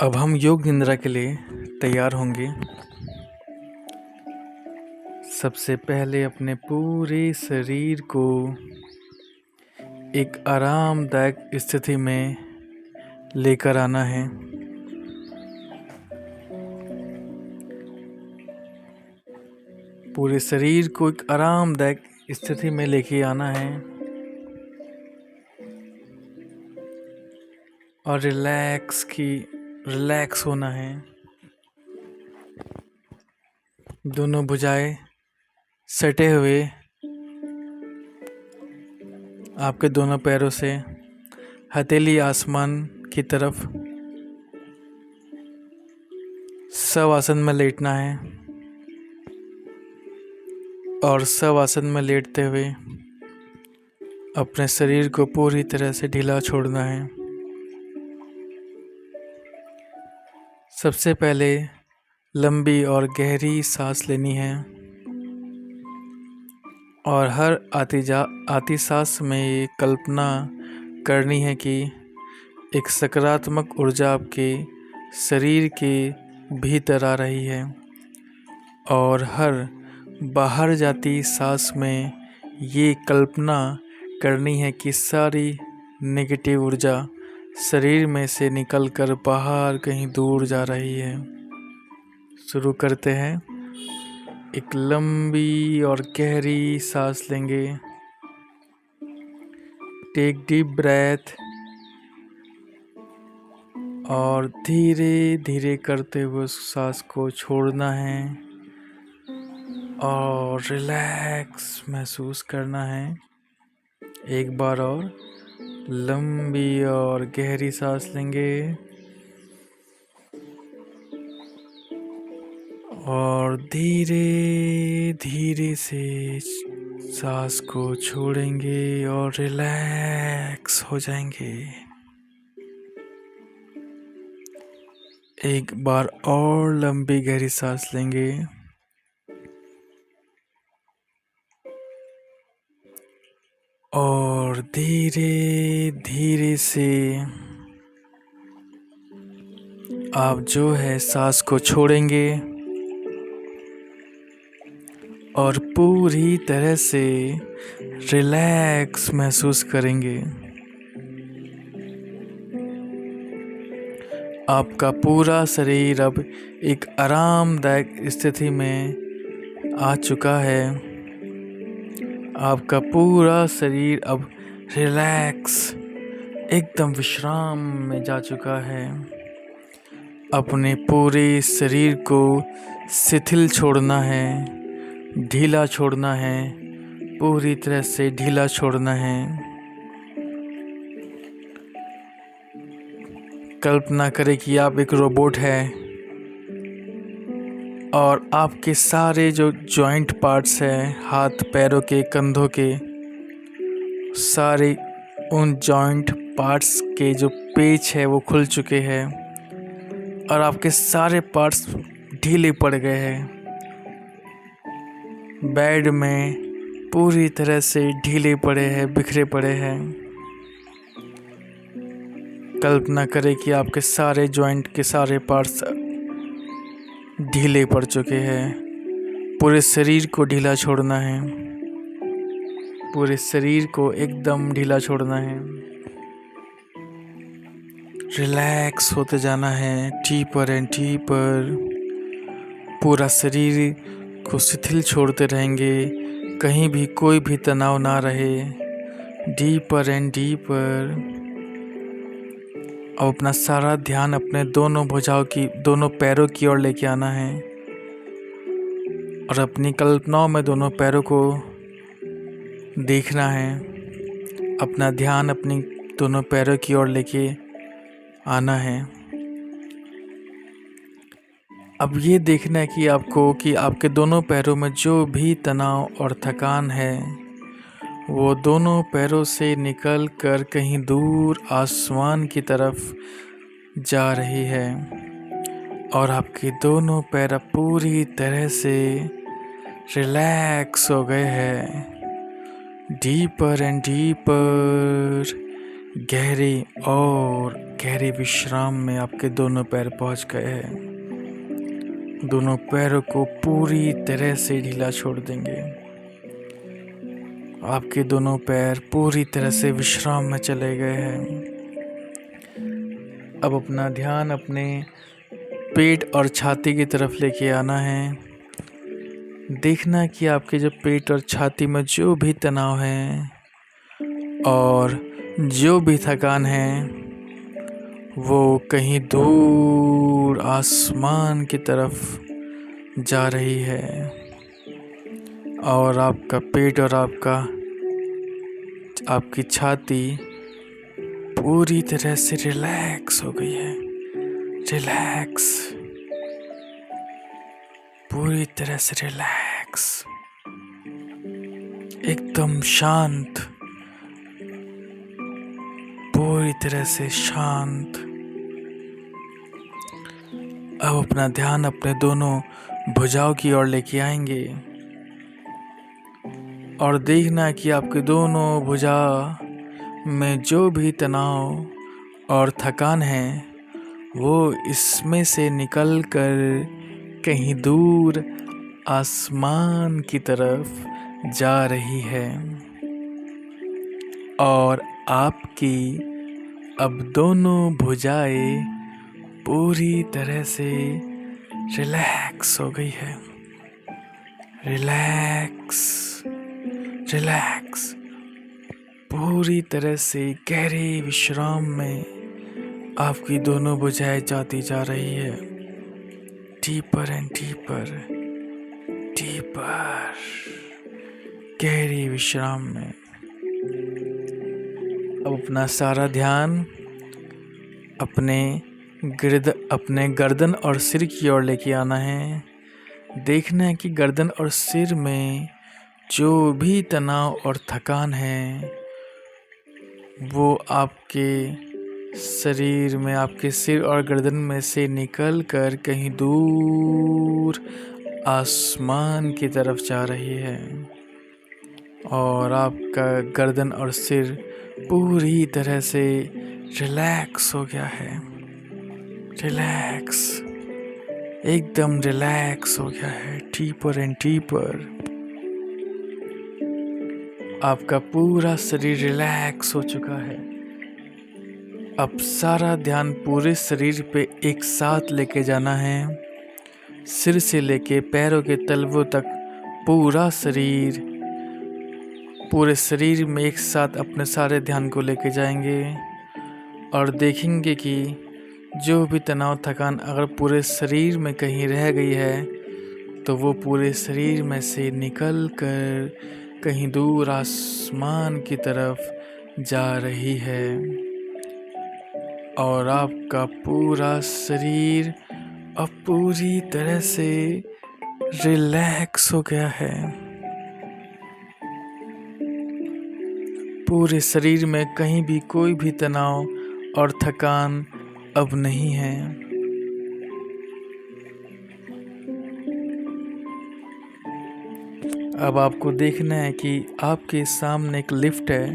अब हम योग निद्रा के लिए तैयार होंगे। सबसे पहले अपने पूरे शरीर को एक आरामदायक स्थिति में लेकर आना है। पूरे शरीर को एक आरामदायक स्थिति में लेके आना है और रिलैक्स होना है। दोनों भुजाएं सटे हुए आपके दोनों पैरों से हथेली आसमान की तरफ शवासन में लेटना है और शवासन में लेटते हुए अपने शरीर को पूरी तरह से ढीला छोड़ना है। सबसे पहले लंबी और गहरी सांस लेनी है और हर आती सांस में ये कल्पना करनी है कि एक सकारात्मक ऊर्जा आपके शरीर के भीतर आ रही है और हर बाहर जाती सांस में ये कल्पना करनी है कि सारी नेगेटिव ऊर्जा शरीर में से निकलकर बाहर कहीं दूर जा रही है। शुरू करते हैं। एक लंबी और गहरी सांस लेंगे। टेक डीप ब्रेथ और धीरे धीरे करते हुए उस सांस को छोड़ना है और रिलैक्स महसूस करना है। एक बार और लंबी और गहरी सांस लेंगे और धीरे धीरे से सांस को छोड़ेंगे और रिलैक्स हो जाएंगे। एक बार और लंबी गहरी सांस लेंगे और धीरे धीरे से आप जो है सांस को छोड़ेंगे और पूरी तरह से रिलैक्स महसूस करेंगे। आपका पूरा शरीर अब एक आरामदायक स्थिति में आ चुका है। आपका पूरा शरीर अब रिलैक्स एकदम विश्राम में जा चुका है। अपने पूरे शरीर को शिथिल छोड़ना है, ढीला छोड़ना है, पूरी तरह से ढीला छोड़ना है। कल्पना करें कि आप एक रोबोट हैं और आपके सारे जो जॉइंट पार्ट्स हैं, हाथ पैरों के, कंधों के, सारे उन जॉइंट पार्ट्स के जो पेच है वो खुल चुके हैं और आपके सारे पार्ट्स ढीले पड़ गए हैं। बेड में पूरी तरह से ढीले पड़े हैं, बिखरे पड़े हैं। कल्पना करें कि आपके सारे जॉइंट के सारे पार्ट्स ढीले पड़ चुके हैं। पूरे शरीर को ढीला छोड़ना है, पूरे शरीर को एकदम ढीला छोड़ना है। रिलैक्स होते जाना है, डीपर एंड डीपर। पूरा शरीर को शिथिल छोड़ते रहेंगे, कहीं भी कोई भी तनाव ना रहे। Deeper and deeper. अब अपना सारा ध्यान अपने दोनों भुजाओं की, दोनों पैरों की ओर लेके आना है और अपनी कल्पनाओं में दोनों पैरों को देखना है। अपना ध्यान अपनी दोनों पैरों की ओर लेके आना है। अब ये देखना है कि आपके दोनों पैरों में जो भी तनाव और थकान है वो दोनों पैरों से निकल कर कहीं दूर आसमान की तरफ जा रही है और आपके दोनों पैर पूरी तरह से रिलैक्स हो गए हैं। डीपर एंड डीपर, गहरी और गहरे विश्राम में आपके दोनों पैर पहुंच गए हैं। दोनों पैरों को पूरी तरह से ढीला छोड़ देंगे। आपके दोनों पैर पूरी तरह से विश्राम में चले गए हैं। अब अपना ध्यान अपने पेट और छाती की तरफ लेके आना है। देखना कि आपके जो पेट और छाती में जो भी तनाव है और जो भी थकान है वो कहीं दूर आसमान की तरफ जा रही है और आपका पेट और आपकी छाती पूरी तरह से रिलैक्स हो गई है। रिलैक्स, पूरी तरह से रिलैक्स, एकदम शांत, पूरी तरह से शांत। अब अपना ध्यान अपने दोनों भुजाओं की ओर लेके आएंगे और देखना कि आपके दोनों भुजा में जो भी तनाव और थकान है वो इसमें से निकल कर कहीं दूर आसमान की तरफ जा रही है और आपकी अब दोनों भुजाएं पूरी तरह से रिलैक्स हो गई है। रिलैक्स, रिलैक्स, पूरी तरह से गहरे विश्राम में आपकी दोनों भुजाएं जाती जा रही है। डीपर एंड डीपर, डीपर, गहरे विश्राम में। अब अपना सारा ध्यान अपने गर्दन और सिर की ओर लेके आना है। देखना है कि गर्दन और सिर में जो भी तनाव और थकान है वो आपके शरीर में, आपके सिर और गर्दन में से निकल कर कहीं दूर आसमान की तरफ जा रही है और आपका गर्दन और सिर पूरी तरह से रिलैक्स हो गया है। रिलैक्स, एकदम रिलैक्स हो गया है। डीपर एंड डीपर, आपका पूरा शरीर रिलैक्स हो चुका है। अब सारा ध्यान पूरे शरीर पे एक साथ लेके जाना है। सिर से लेके पैरों के तलवों तक पूरा शरीर, पूरे शरीर में एक साथ अपने सारे ध्यान को लेके जाएंगे और देखेंगे कि जो भी तनाव थकान अगर पूरे शरीर में कहीं रह गई है तो वो पूरे शरीर में से निकल कर कहीं दूर आसमान की तरफ जा रही है और आपका पूरा शरीर अब पूरी तरह से रिलैक्स हो गया है। पूरे शरीर में कहीं भी कोई भी तनाव और थकान अब नहीं है। अब आपको देखना है कि आपके सामने एक लिफ्ट है।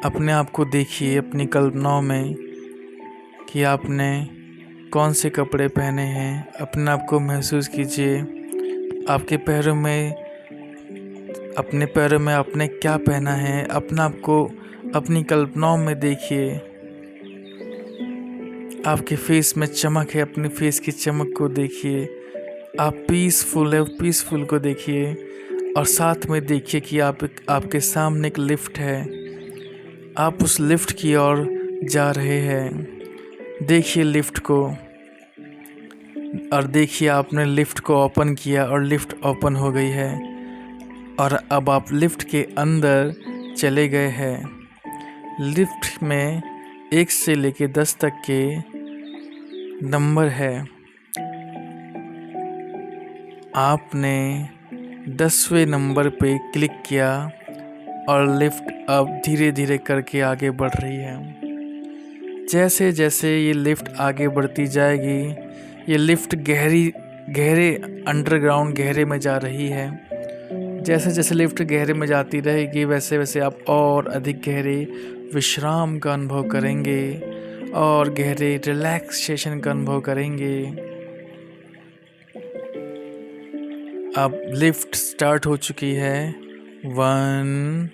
अपने आप को देखिए अपनी कल्पनाओं में कि आपने कौन से कपड़े पहने हैं। अपने आप को महसूस कीजिए। आपके पैरों में, अपने पैरों में आपने क्या पहना है। अपने आप को अपनी कल्पनाओं में देखिए। आपके फेस में चमक है, अपने फेस की चमक को देखिए। आप पीसफुल है, पीसफुल को देखिए और साथ में देखिए कि आपके सामने एक लिफ्ट है। आप उस लिफ्ट की ओर जा रहे हैं। देखिए लिफ्ट को और देखिए आपने लिफ्ट को ओपन किया और लिफ्ट ओपन हो गई है और अब आप लिफ्ट के अंदर चले गए हैं। लिफ्ट में 1 से लेके 10 तक के नंबर है। आपने 10वें नंबर पे क्लिक किया और लिफ्ट अब धीरे धीरे करके आगे बढ़ रही है। जैसे जैसे ये लिफ्ट आगे बढ़ती जाएगी, ये लिफ्ट गहरे अंडरग्राउंड गहरे में जा रही है। जैसे जैसे लिफ्ट गहरे में जाती रहेगी वैसे वैसे आप और अधिक गहरे विश्राम का अनुभव करेंगे और गहरे रिलैक्सेशन का अनुभव करेंगे। अब लिफ्ट स्टार्ट हो चुकी है। 1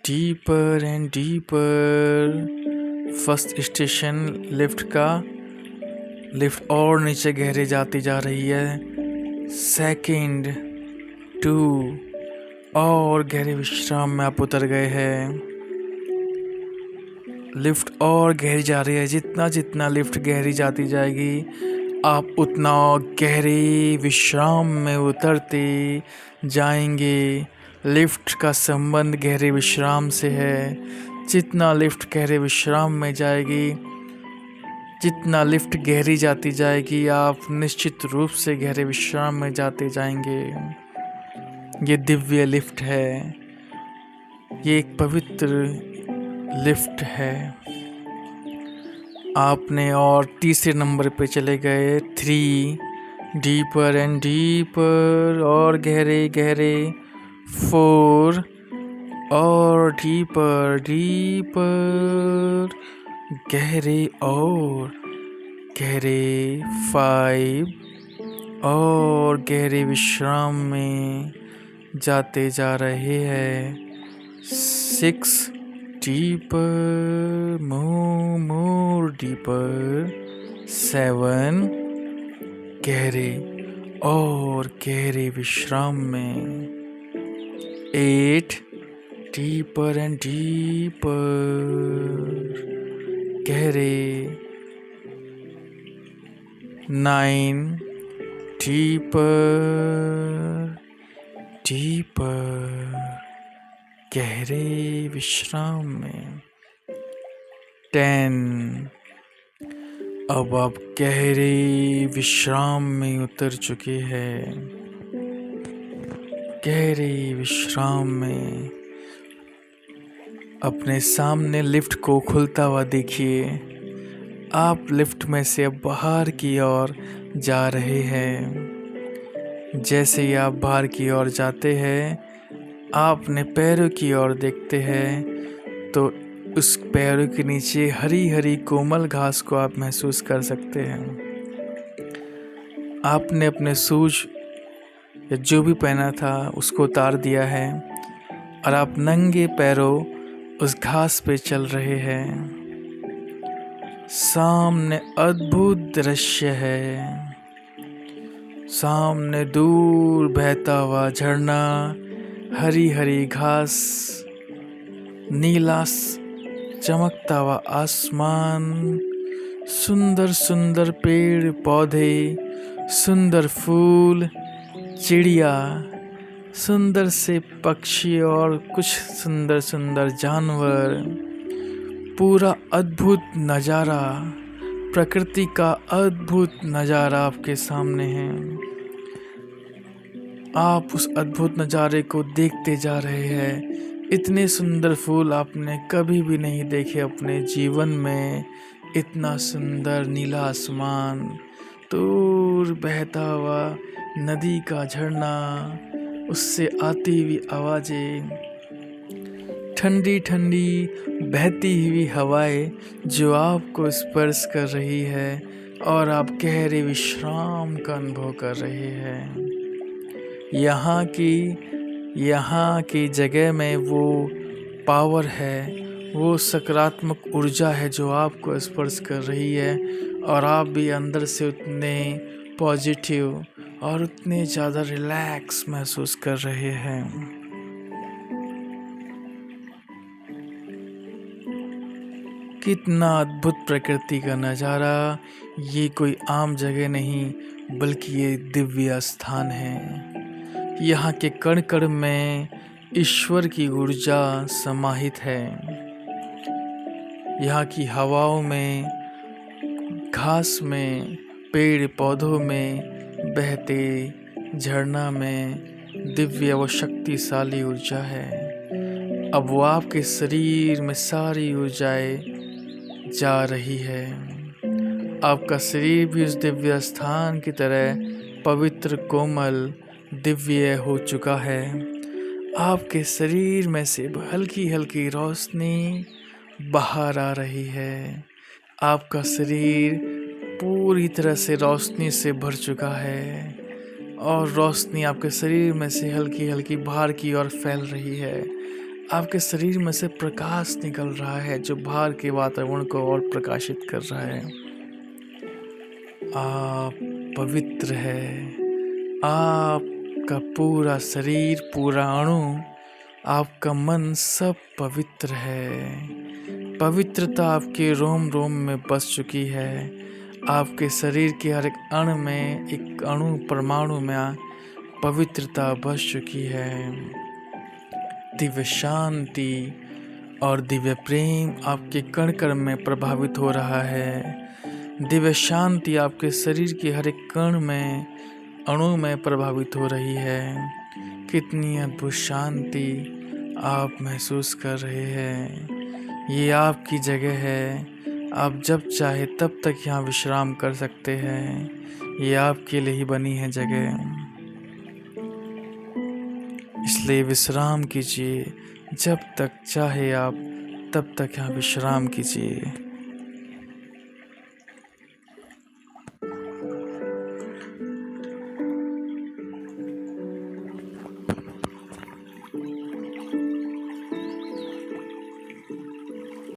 deeper and deeper. First station lift का, लिफ्ट और नीचे गहरे जाती जा रही है। सेकंड 2 और गहरे विश्राम में आप उतर गए हैं। लिफ्ट और गहरी जा रही है। जितना जितना लिफ्ट गहरी जाती जाएगी आप उतना गहरे विश्राम में उतरते जाएंगे। लिफ्ट का संबंध गहरे विश्राम से है। जितना लिफ्ट गहरे विश्राम में जाएगी, जितना लिफ्ट गहरी जाती जाएगी, आप निश्चित रूप से गहरे विश्राम में जाते जाएंगे। ये दिव्य लिफ्ट है, ये एक पवित्र लिफ्ट है। आपने और तीसरे नंबर पे चले गए। 3 डीपर एंड डीपर और गहरे गहरे। 4 और डीपर डीपर गहरे और गहरे। 5 और गहरे विश्राम में जाते जा रहे हैं। 6 डीपर, मोर डीपर। 7 गहरे और गहरे विश्राम में। 8 डीपर एंड डीपर गहरे। 9 डीपर डीपर गहरे विश्राम में। 10 अब आप गहरे विश्राम में उतर चुके हैं। गहरे विश्राम में अपने सामने लिफ्ट को खुलता हुआ देखिए। आप लिफ्ट में से अब बाहर की ओर जा रहे हैं। जैसे ही आप बाहर की ओर जाते हैं, आप अपने पैरों की ओर देखते हैं तो उस पैरों के नीचे हरी हरी कोमल घास को आप महसूस कर सकते हैं। आपने अपने शूज या जो भी पहना था उसको उतार दिया है और आप नंगे पैरों उस घास पे चल रहे हैं। सामने अद्भुत दृश्य है। सामने दूर बहता हुआ झरना, हरी हरी घास, नीला चमकता हुआ आसमान, सुंदर सुंदर पेड़ पौधे, सुंदर फूल, चिड़िया, सुंदर से पक्षी और कुछ सुंदर सुंदर जानवर। पूरा अद्भुत नज़ारा, प्रकृति का अद्भुत नज़ारा आपके सामने है। आप उस अद्भुत नज़ारे को देखते जा रहे हैं। इतने सुंदर फूल आपने कभी भी नहीं देखे अपने जीवन में। इतना सुंदर नीला आसमान, दूर बहता हुआ नदी का झरना, उससे आती हुई आवाज़ें, ठंडी ठंडी बहती हुई हवाएं जो आपको स्पर्श कर रही है और आप गहरे विश्राम का अनुभव कर रहे हैं। यहाँ की जगह में वो पावर है, वो सकारात्मक ऊर्जा है जो आपको स्पर्श कर रही है और आप भी अंदर से उतने पॉजिटिव और उतने ज़्यादा रिलैक्स महसूस कर रहे हैं। कितना अद्भुत प्रकृति का नज़ारा। ये कोई आम जगह नहीं बल्कि ये दिव्य स्थान है। यहाँ के कण कण में ईश्वर की ऊर्जा समाहित है। यहाँ की हवाओं में, घास में, पेड़ पौधों में, बहते झरना में दिव्य व शक्तिशाली ऊर्जा है। अब वो आपके शरीर में सारी ऊर्जाएं जा रही है। आपका शरीर भी उस दिव्य स्थान की तरह पवित्र, कोमल, दिव्य हो चुका है। आपके शरीर में से हल्की हल्की रोशनी बाहर आ रही है। आपका शरीर पूरी तरह से रोशनी से भर चुका है और रोशनी आपके शरीर में से हल्की हल्की बाहर की ओर फैल रही है। आपके शरीर में से प्रकाश निकल रहा है जो बाहर के वातावरण को और प्रकाशित कर रहा है। आप पवित्र है। आपका पूरा शरीर, पूरा अणु, आपका मन सब पवित्र है। पवित्रता आपके रोम रोम में बस चुकी है। आपके शरीर के हर एक अणु में, एक अणु परमाणु में पवित्रता बस चुकी है। दिव्य शांति और दिव्य प्रेम आपके कण कण में प्रभावित हो रहा है। दिव्य शांति आपके शरीर के हर एक कण में, अणु में प्रभावित हो रही है। कितनी अद्भुत शांति आप महसूस कर रहे हैं। ये आपकी जगह है। आप जब चाहे तब तक यहाँ विश्राम कर सकते हैं। ये आपके लिए ही बनी है जगह, इसलिए विश्राम कीजिए। जब तक चाहे आप तब तक यहाँ विश्राम कीजिए।